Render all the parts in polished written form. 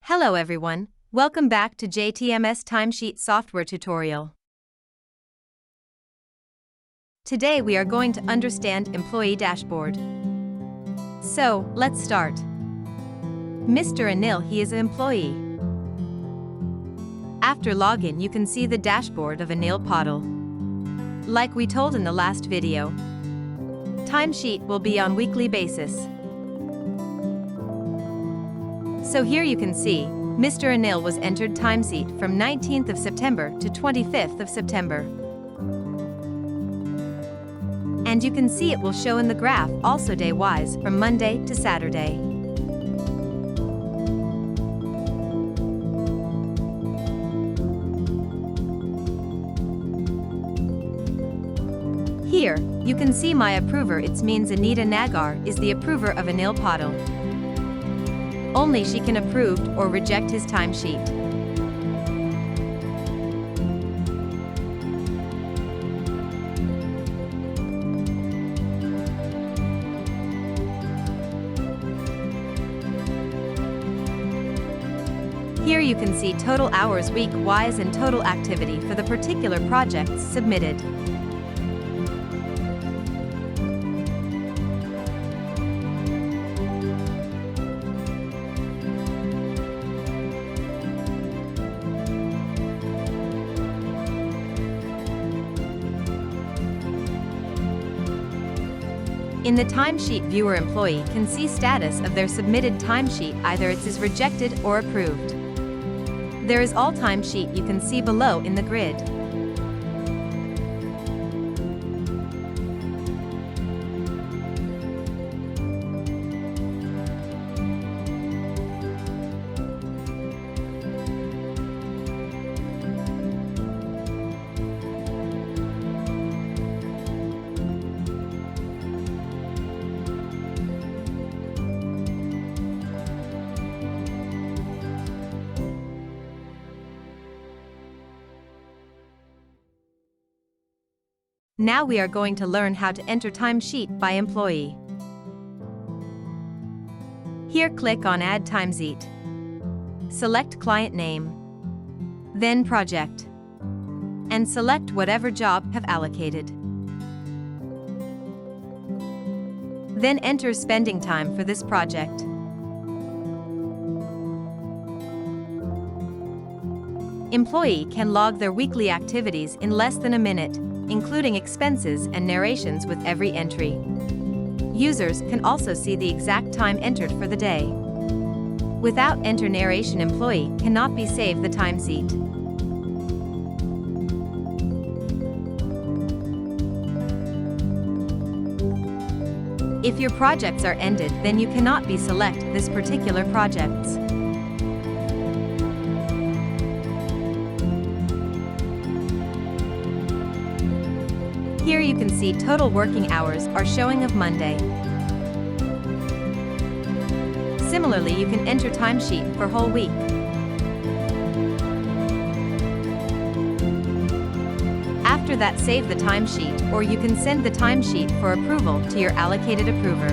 Hello everyone, welcome back to JTMS Timesheet software tutorial. Today we are going to understand Employee Dashboard. So, let's start. Mr. Anil, he is an employee. After login, you can see the dashboard of Anil portal. Like we told in the last video, timesheet will be on weekly basis. So here you can see, Mr. Anil was entered timesheet from 19th of September to 25th of September. And you can see it will show in the graph also day-wise from Monday to Saturday. Here, you can see my approver. It means Anita Nagar is the approver of Anil portal. Only she can approve or reject his timesheet. Here you can see total hours week-wise and total activity for the particular projects submitted. In the timesheet viewer, employee can see status of their submitted timesheet, either it is rejected or approved. There is all timesheet you can see below in the grid. Now we are going to learn how to enter timesheet by employee. Here click on Add Timesheet. Select client name, then project, and select whatever job have allocated. Then enter spending time for this project. Employee can log their weekly activities in less than a minute, including expenses and narrations with every entry. Users can also see the exact time entered for the day. Without enter narration, employee cannot be saved the timesheet. If your projects are ended, then you cannot be select this particular projects. Here you can see total working hours are showing of Monday. Similarly, you can enter timesheet for whole week. After that, save the timesheet, or you can send the timesheet for approval to your allocated approver.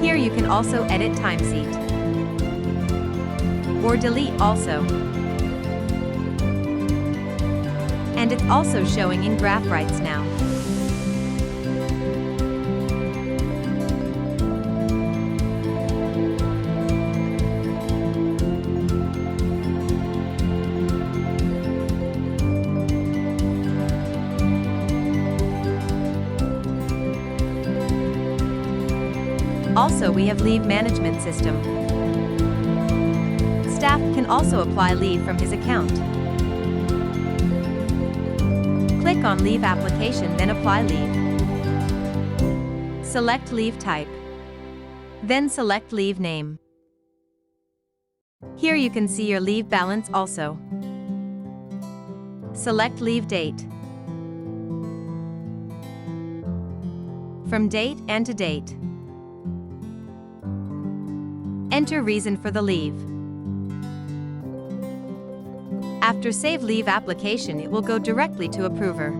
Here you can also edit timesheet or delete also. And it's also showing in graph rights now. Also, we have leave management system. Staff can also apply leave from his account. Click on Leave Application, then Apply Leave. Select Leave Type. Then select Leave Name. Here you can see your leave balance also. Select Leave Date. From date and to date. Enter reason for the leave. After Save Leave application, it will go directly to approver.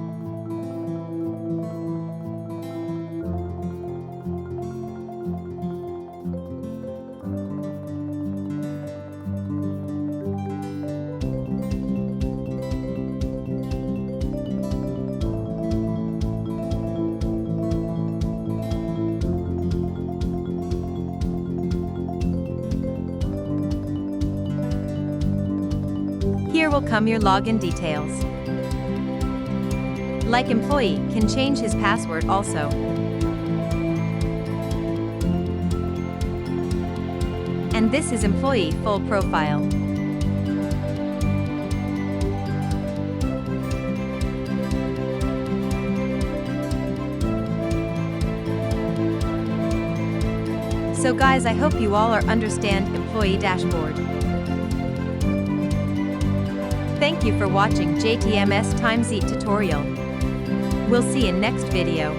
Here will come your login details. Like employee can change his password also. And this is employee full profile. So guys, I hope you all understand employee dashboard. Thank you for watching JTMS Timesheet tutorial. We'll see in next video.